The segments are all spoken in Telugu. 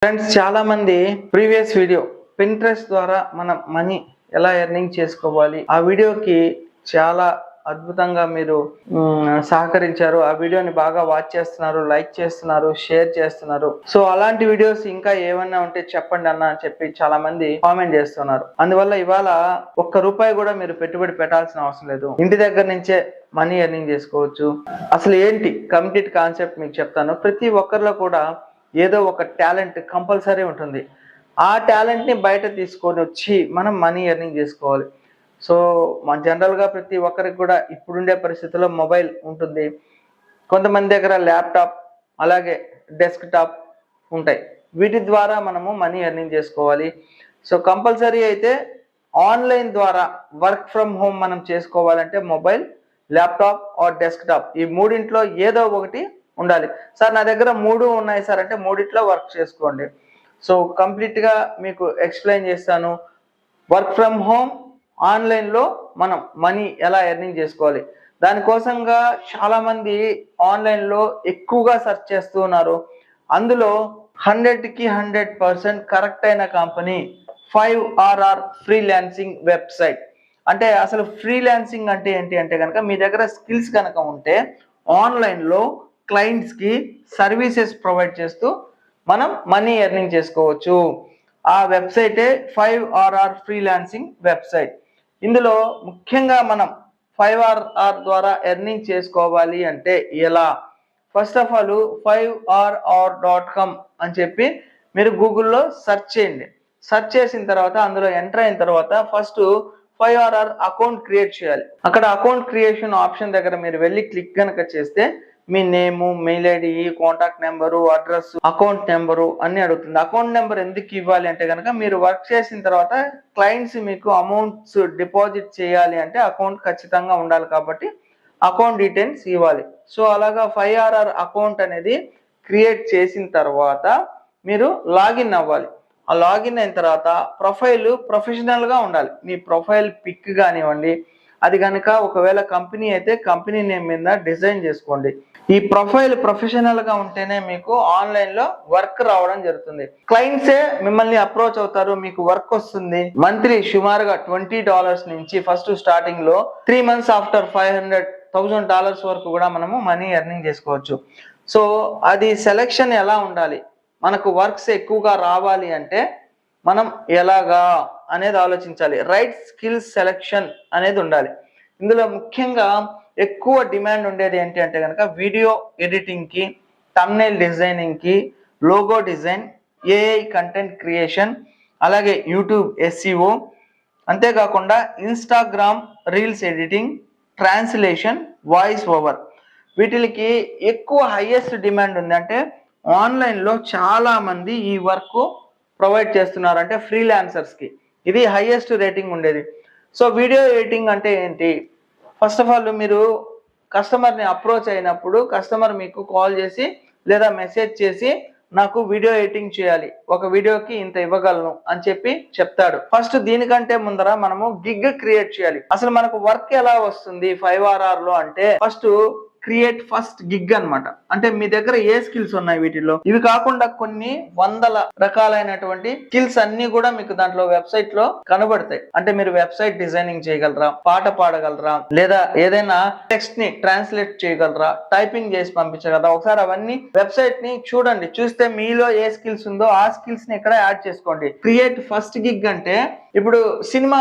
ఫ్రెండ్స్, చాలా మంది ప్రీవియస్ వీడియో పింట్రెస్ట్ ద్వారా మనం మనీ ఎలా ఎర్నింగ్ చేసుకోవాలి ఆ వీడియోకి చాలా అద్భుతంగా మీరు సహకరించారు. ఆ వీడియోని బాగా వాచ్ చేస్తున్నారు, లైక్ చేస్తున్నారు, షేర్ చేస్తున్నారు. సో అలాంటి వీడియోస్ ఇంకా ఏమన్నా ఉంటే చెప్పండి అన్న అని చెప్పి చాలా మంది కామెంట్ చేస్తున్నారు. అందువల్ల ఇవాళ ₹1 కూడా మీరు పెట్టుబడి పెట్టాల్సిన అవసరం లేదు, ఇంటి దగ్గర నుంచే మనీ ఎర్నింగ్ చేసుకోవచ్చు. అసలు ఏంటి కంప్లీట్ కాన్సెప్ట్ మీకు చెప్తాను. ప్రతి ఒక్కరిలో కూడా ఏదో ఒక టాలెంట్ కంపల్సరీ ఉంటుంది. ఆ టాలెంట్ని బయట తీసుకొని వచ్చి మనం మనీ ఎర్నింగ్ చేసుకోవాలి. సో జనరల్గా ప్రతి ఒక్కరికి కూడా ఇప్పుడుండే పరిస్థితుల్లో మొబైల్ ఉంటుంది, కొంతమంది దగ్గర ల్యాప్టాప్, అలాగే డెస్క్టాప్ ఉంటాయి. వీటి ద్వారా మనము మనీ ఎర్నింగ్ చేసుకోవాలి. సో కంపల్సరీ అయితే ఆన్లైన్ ద్వారా వర్క్ ఫ్రమ్ హోమ్ మనం చేసుకోవాలంటే మొబైల్, ల్యాప్టాప్ ఆర్ డెస్క్టాప్ ఈ మూడింట్లో ఏదో ఒకటి ఉండాలి. సార్ నా దగ్గర 3 ఉన్నాయి సార్ అంటే మూడిట్లో వర్క్ చేసుకోండి. సో కంప్లీట్గా మీకు ఎక్స్ప్లెయిన్ చేస్తాను. వర్క్ ఫ్రమ్ హోమ్, ఆన్లైన్లో మనం మనీ ఎలా ఎర్నింగ్ చేసుకోవాలి. దానికోసంగా చాలామంది ఆన్లైన్లో ఎక్కువగా సెర్చ్ చేస్తూ ఉన్నారు. అందులో 100కి 100% కరెక్ట్ అయిన కంపెనీ 5RR ఫ్రీలాన్సింగ్ వెబ్సైట్. అంటే అసలు ఫ్రీలాన్సింగ్ అంటే ఏంటి అంటే కనుక మీ దగ్గర స్కిల్స్ కనుక ఉంటే ఆన్లైన్లో క్లయింట్స్కి సర్వీసెస్ ప్రొవైడ్ చేస్తూ మనం మనీ ఎర్నింగ్ చేసుకోవచ్చు. ఆ వెబ్సైటే 5RR ఫ్రీలాన్సింగ్ వెబ్సైట్. ఇందులో ముఖ్యంగా మనం 5RR ద్వారా ఎర్నింగ్ చేసుకోవాలి అంటే ఎలా? ఫస్ట్ ఆఫ్ ఆల్ 5RR.com అని చెప్పి మీరు గూగుల్లో సెర్చ్ చేయండి. సెర్చ్ చేసిన తర్వాత అందులో ఎంటర్ అయిన తర్వాత ఫస్ట్ 5RR అకౌంట్ క్రియేట్ చేయాలి. అక్కడ అకౌంట్ క్రియేషన్ ఆప్షన్ దగ్గర మీరు వెళ్ళి క్లిక్ కనుక చేస్తే మీ name, mail ID, contact number, address, account number అన్ని అడుగుతుంది. అకౌంట్ నెంబర్ ఎందుకు ఇవ్వాలి అంటే కనుక మీరు వర్క్ చేసిన తర్వాత క్లయింట్స్ మీకు అమౌంట్స్ డిపాజిట్ చేయాలి అంటే అకౌంట్ ఖచ్చితంగా ఉండాలి కాబట్టి అకౌంట్ డీటెయిల్స్ ఇవ్వాలి. సో అలాగా 5RR అకౌంట్ అనేది క్రియేట్ చేసిన తర్వాత మీరు లాగిన్ అవ్వాలి. ఆ లాగిన్ అయిన తర్వాత ప్రొఫైల్ ప్రొఫెషనల్గా ఉండాలి. మీ ప్రొఫైల్ పిక్ కానివ్వండి, అది కనుక ఒకవేళ కంపెనీ అయితే కంపెనీ నేమ్ మీద డిజైన్ చేసుకోండి. ఈ ప్రొఫైల్ ప్రొఫెషనల్గా ఉంటేనే మీకు ఆన్లైన్లో వర్క్ రావడం జరుగుతుంది. క్లయింట్సే మిమ్మల్ని అప్రోచ్ అవుతారు, మీకు వర్క్ వస్తుంది. మంత్లీ సుమారుగా $20 నుంచి ఫస్ట్ స్టార్టింగ్లో 3 months ఆఫ్టర్ $500,000 వరకు కూడా మనము మనీ ఎర్నింగ్ చేసుకోవచ్చు. సో అది సెలెక్షన్ ఎలా ఉండాలి, మనకు వర్క్స్ ఎక్కువగా రావాలి అంటే మనం ఎలాగా అనేది ఆలోచించాలి. రైట్ స్కిల్స్ సెలెక్షన్ అనేది ఉండాలి. ఇందులో ముఖ్యంగా ఎక్కువ డిమాండ్ ఉండేది ఏంటి అంటే కనుక వీడియో ఎడిటింగ్కి, థంబ్నెయిల్ డిజైనింగ్కి, logo design, AI content creation, అలాగే యూట్యూబ్ SEO, అంతేకాకుండా Instagram reels editing, translation, voice over. వీటికి ఎక్కువ హైయెస్ట్ డిమాండ్ ఉంది. అంటే ఆన్లైన్లో చాలామంది ఈ వర్క్ ప్రొవైడ్ చేస్తున్నారు, అంటే ఫ్రీలాన్సర్స్కి ఇది హైయెస్ట్ రేటింగ్ ఉండేది. సో వీడియో ఎడిటింగ్ అంటే ఏంటి? ఫస్ట్ ఆఫ్ ఆల్ మీరు కస్టమర్ని అప్రోచ్ అయినప్పుడు కస్టమర్ మీకు కాల్ చేసి లేదా మెసేజ్ చేసి నాకు వీడియో ఎడిటింగ్ చేయాలి, ఒక వీడియోకి ఇంత ఇవ్వగలను అని చెప్పి చెప్తాడు. ఫస్ట్ దీనికంటే ముందర మనము గిగ్ క్రియేట్ చేయాలి. అసలు మనకు వర్క్ ఎలా వస్తుంది 5RRలో అంటే ఫస్ట్ క్రియేట్ ఫస్ట్ గిగ్ అన్నమాట. అంటే మీ దగ్గర ఏ స్కిల్స్ ఉన్నాయి వీటిల్లో, ఇవి కాకుండా కొన్ని వందల రకాలైనటువంటి స్కిల్స్ అన్ని కూడా మీకు దాంట్లో వెబ్సైట్ లో కనబడతాయి. అంటే మీరు వెబ్సైట్ డిజైనింగ్ చేయగలరా, పాట పాడగలరా, లేదా ఏదైనా టెక్స్ట్ ని ట్రాన్స్లేట్ చేయగలరా, టైపింగ్ చేసి పంపించగలరా. ఒకసారి అవన్నీ వెబ్సైట్ ని చూడండి, చూస్తే మీలో ఏ స్కిల్స్ ఉందో ఆ స్కిల్స్ ని ఇక్కడ యాడ్ చేసుకోండి. క్రియేట్ ఫస్ట్ గిగ్ అంటే ఇప్పుడు సినిమా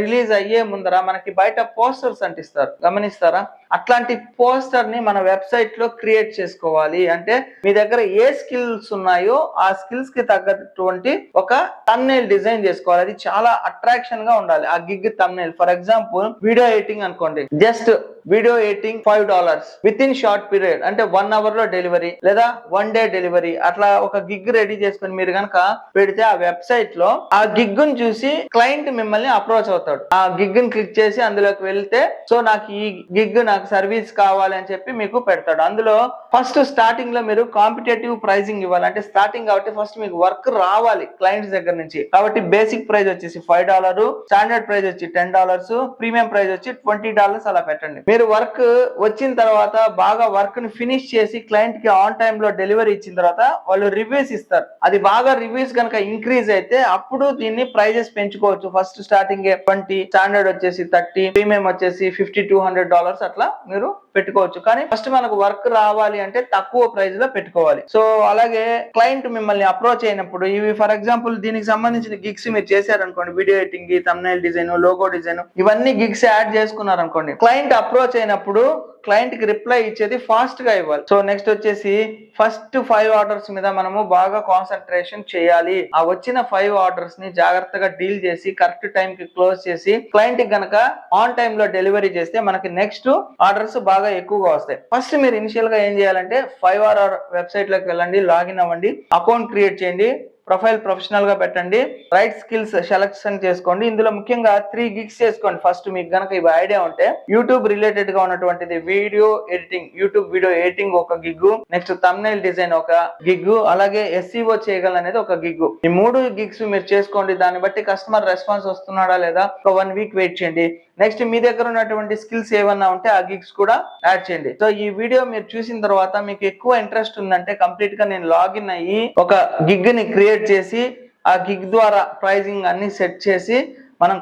రిలీజ్ అయ్యే ముందర మనకి బయట పోస్టర్స్ అంటిస్తారు, గమనిస్తారా? అట్లాంటి పోస్టర్ ని మన వెబ్సైట్ లో క్రియేట్ చేసుకోవాలి. అంటే మీ దగ్గర ఏ స్కిల్స్ ఉన్నాయో ఆ స్కిల్స్ కి తగ్గటువంటి ఒక థంబ్నెయిల్ డిజైన్ చేసుకోవాలి. అది చాలా అట్రాక్షన్ గా ఉండాలి ఆ gig thumbnail. For example video editing అనుకోండి, just video editing $5 with in short period, అంటే 1 hour లో డెలివరీ లేదా 1 day డెలివరీ. అట్లా ఒక గిగ్ రెడీ చేసుకుని మీరు కనుక పెడితే ఆ వెబ్సైట్ లో ఆ గిగ్గును చూసి చూసి క్లయింట్ మిమ్మల్ని అప్రోచ్ అవుతాడు. ఆ గిగ్ ని క్లిక్ చేసి అందులోకి వెళ్తే సో నాకు ఈ గిగ్ నాకు సర్వీస్ కావాలి అని చెప్పి మీకు పెడతాడు. అందులో ఫస్ట్ స్టార్టింగ్ లో మీరు కాంపిటేటివ్ ప్రైజింగ్ ఇవ్వాలి. అంటే స్టార్టింగ్ కాబట్టి ఫస్ట్ మీకు వర్క్ రావాలి క్లయింట్స్ దగ్గర నుంచి. కాబట్టి బేసిక్ ప్రైస్ వచ్చేసి $5, స్టాండర్డ్ ప్రైస్ వచ్చి $10, ప్రీమియం ప్రైస్ వచ్చి $20 అలా పెట్టండి. మీరు వర్క్ వచ్చిన తర్వాత బాగా వర్క్ ని ఫినిష్ చేసి క్లయింట్ కి ఆన్ టైమ్ లో డెలివరీ ఇచ్చిన తర్వాత వాళ్ళు రివ్యూస్ ఇస్తారు. అది బాగా రివ్యూస్ కనుక ఇంక్రీజ్ అయితే అప్పుడు దీన్ని ప్రైజెస్ పెంచుకోవచ్చు. ఫస్ట్ స్టార్టింగ్ 20, స్టాండర్డ్ వచ్చేసి 30, ప్రీమియం వచ్చేసి $50-200 అట్లా మీరు పెట్టుకోవచ్చు. కానీ ఫస్ట్ మనకు వర్క్ రావాలి అంటే తక్కువ ప్రైస్ లో పెట్టుకోవాలి. సో అలాగే క్లయింట్ మిమ్మల్ని అప్రోచ్ అయినప్పుడు ఇవి ఫర్ ఎగ్జాంపుల్ దీనికి సంబంధించిన గిగ్స్ మీరు చేశారనుకోండి, video editing, thumbnail design, logo design, ఇవన్నీ గిగ్స్ యాడ్ చేసుకున్నారనుకోండి, క్లయింట్ అప్రోచ్ అయినప్పుడు క్లయింట్ కి రిప్లై ఇచ్చేది ఫాస్ట్ గా ఇవ్వాలి. సో నెక్స్ట్ వచ్చేసి ఫస్ట్ 5 ఆర్డర్స్ మీద మనము బాగా కాన్సన్ట్రేషన్ చేయాలి. ఆ వచ్చిన 5 ఆర్డర్స్ ని జాగ్రత్తగా డీల్ చేసి కరెక్ట్ టైం కి క్లోజ్ చేసి క్లయింట్ కి గనక ఆన్ టైమ్ లో డెలివరీ చేస్తే మనకి నెక్స్ట్ ఆర్డర్స్ బాగా ఎక్కువగా వస్తాయి. ఫస్ట్ మీరు ఇనిషియల్ గా ఏం చేయాలంటే 5RR వెబ్సైట్ లోకి వెళ్ళండి, లాగిన్ అవ్వండి, అకౌంట్ క్రియేట్ చేయండి, ప్రొఫైల్ ప్రొఫెషనల్ గా పెట్టండి, రైట్ స్కిల్స్ సెలెక్షన్ చేసుకోండి. ఇందులో ముఖ్యంగా 3 గిగ్స్ చేసుకోండి. ఫస్ట్ మీకు గనక ఇవి ఐడియా ఉంటే యూట్యూబ్ రిలేటెడ్ గా ఉన్నటువంటిది video editing, YouTube video editing ఒక గిగ్గు, నెక్స్ట్ థంబ్నెయిల్ డిజైన్ ఒక గిగ్గు, అలాగే SEO చేయగలనేది ఒక గిగ్గు. ఈ 3 గిగ్స్ మీరు చేసుకోండి. దాన్ని బట్టి కస్టమర్ రెస్పాన్స్ వస్తున్నాడా లేదా ఒక 1 వీక్ వెయిట్ చేయండి. నెక్స్ట్ మీ దగ్గర ఉన్నటువంటి స్కిల్స్ ఏమన్నా ఉంటే ఆ గిగ్స్ కూడా యాడ్ చేయండి. సో ఈ వీడియో మీరు చూసిన తర్వాత మీకు ఎక్కువ ఇంట్రెస్ట్ ఉందంటే కంప్లీట్ గా నేను లాగిన్ అయ్యి ఒక గిగ్ ని క్రియేట్ చేసి ఆ గిగ్ ద్వారా ప్రైజింగ్ అన్ని సెట్ చేసి మనం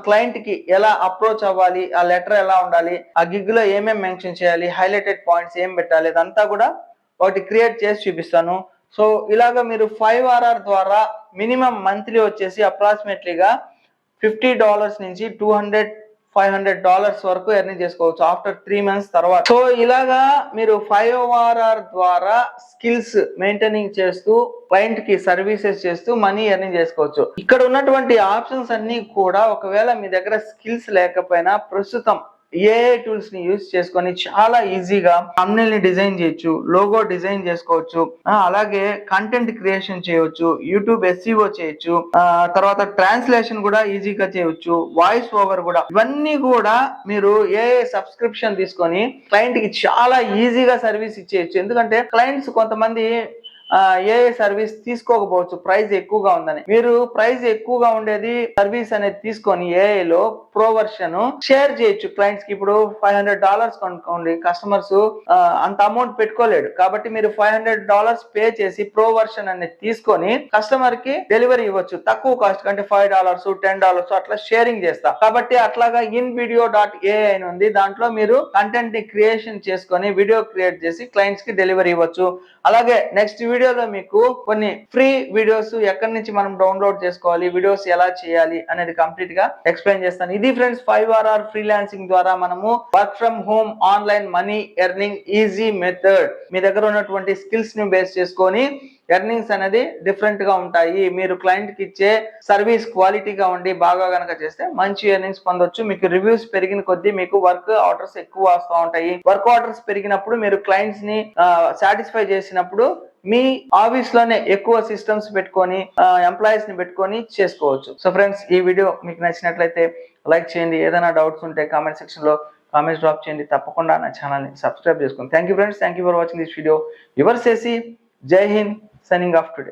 క్లయింట్ కి ఎలా అప్రోచ్ అవ్వాలి, ఆ లెటర్ ఎలా ఉండాలి, ఆ గిగ్ లో ఏమేమి మెన్షన్ చేయాలి, హైలైటెడ్ పాయింట్స్ ఏం పెట్టాలి, అదంతా కూడా ఒకటి క్రియేట్ చేసి చూపిస్తాను. సో ఇలాగా మీరు 5RR ద్వారా మినిమం మంత్లీ వచ్చేసి అప్రాక్సిమేట్లీగా $50 నుంచి $200-500 వరకు ఎర్నింగ్ చేసుకోవచ్చు ఆఫ్టర్ 3 months తర్వాత. సో ఇలాగా మీరు 5RR ద్వారా స్కిల్స్ మెయింటైనింగ్ చేస్తూ క్లయింట్ కి సర్వీసెస్ చేస్తూ మనీ ఎర్నింగ్ చేసుకోవచ్చు. ఇక్కడ ఉన్నటువంటి ఆప్షన్స్ అన్ని కూడా ఒకవేళ మీ దగ్గర స్కిల్స్ లేకపోయినా ప్రస్తుతం AI టూల్స్ ని యూజ్ చేసుకొని చాలా ఈజీగా థంబ్నెయిల్ ని డిజైన్ చేయొచ్చు, లోగో డిజైన్ చేసుకోవచ్చు, అలాగే కంటెంట్ క్రియేషన్ చేయవచ్చు, యూట్యూబ్ SEO చేయొచ్చు, తర్వాత ట్రాన్స్లేషన్ కూడా ఈజీగా చేయవచ్చు, వాయిస్ ఓవర్ కూడా. ఇవన్నీ కూడా మీరు AI సబ్స్క్రిప్షన్ తీసుకొని క్లయింట్ కి చాలా ఈజీగా సర్వీస్ ఇచ్చేయచ్చు. ఎందుకంటే క్లయింట్స్ కొంతమంది AI సర్వీస్ తీసుకోకపోవచ్చు ప్రైస్ ఎక్కువగా ఉందని. మీరు ప్రైస్ ఎక్కువగా ఉండేది సర్వీస్ అనేది తీసుకొని AI లో ప్రో వర్షన్ షేర్ చేయొచ్చు క్లయింట్స్ కి. ఇప్పుడు $500 కొనుక్కోండి, కస్టమర్స్ అంత అమౌంట్ పెట్టుకోలేడు కాబట్టి మీరు $500 పే చేసి ప్రో వర్షన్ అనేది తీసుకొని కస్టమర్ కి డెలివరీ ఇవ్వచ్చు తక్కువ కాస్ట్ కంటే $5, $10 అట్లా షేరింగ్ చేస్తా. కాబట్టి అట్లాగా InVideo.ai అని ఉంది, దాంట్లో మీరు కంటెంట్ ని క్రియేషన్ చేసుకొని వీడియో క్రియేట్ చేసి క్లయింట్స్ కి డెలివరీ ఇవ్వచ్చు. అలాగే నెక్స్ట్ వీడియోలో మీకు కొన్ని ఫ్రీ వీడియోస్ ఎక్కడి నుంచి మనం డౌన్లోడ్ చేసుకోవాలి, వీడియోస్ ఎలా చేయాలి అనేది కంప్లీట్ గా ఎక్స్ప్లెయిన్ చేస్తాను. ఇది ఫ్రెండ్స్ 5RR ఫ్రీలాన్సింగ్ ద్వారా మనము work from home online money earning easy method. మీ దగ్గర ఉన్నటువంటి స్కిల్స్ ని బేస్ చేసుకొని ఎర్నింగ్స్ అనేది డిఫరెంట్ గా ఉంటాయి. మీరు క్లయింట్ కి ఇచ్చే సర్వీస్ క్వాలిటీగా ఉండి బాగా గనక చేస్తే మంచి ఎర్నింగ్స్ పొందొచ్చు. మీకు రివ్యూస్ పెరిగిన కొద్దీ మీకు వర్క్ ఆర్డర్స్ ఎక్కువ వస్తూ ఉంటాయి. వర్క్ ఆర్డర్స్ పెరిగినప్పుడు మీరు క్లయింట్స్ ని సాటిస్ఫై చేసినప్పుడు మీ ఆఫీస్ లోనే ఎక్కువ సిస్టమ్స్ పెట్టుకొని ఎంప్లాయీస్ ని పెట్టుకొని చేసుకోవచ్చు. సో ఫ్రెండ్స్ ఈ వీడియో మీకు నచ్చినట్లయితే లైక్ చేయండి. ఏదైనా డౌట్స్ ఉంటే కామెంట్ సెక్షన్ లో కామెంట్స్ డ్రాప్ చేయండి. తప్పకుండా నా ఛానల్ ని సబ్స్క్రైబ్ చేసుకోండి. Thank you friends, thank you for watching this video. Your సేసి, జై హింద్, signing off today.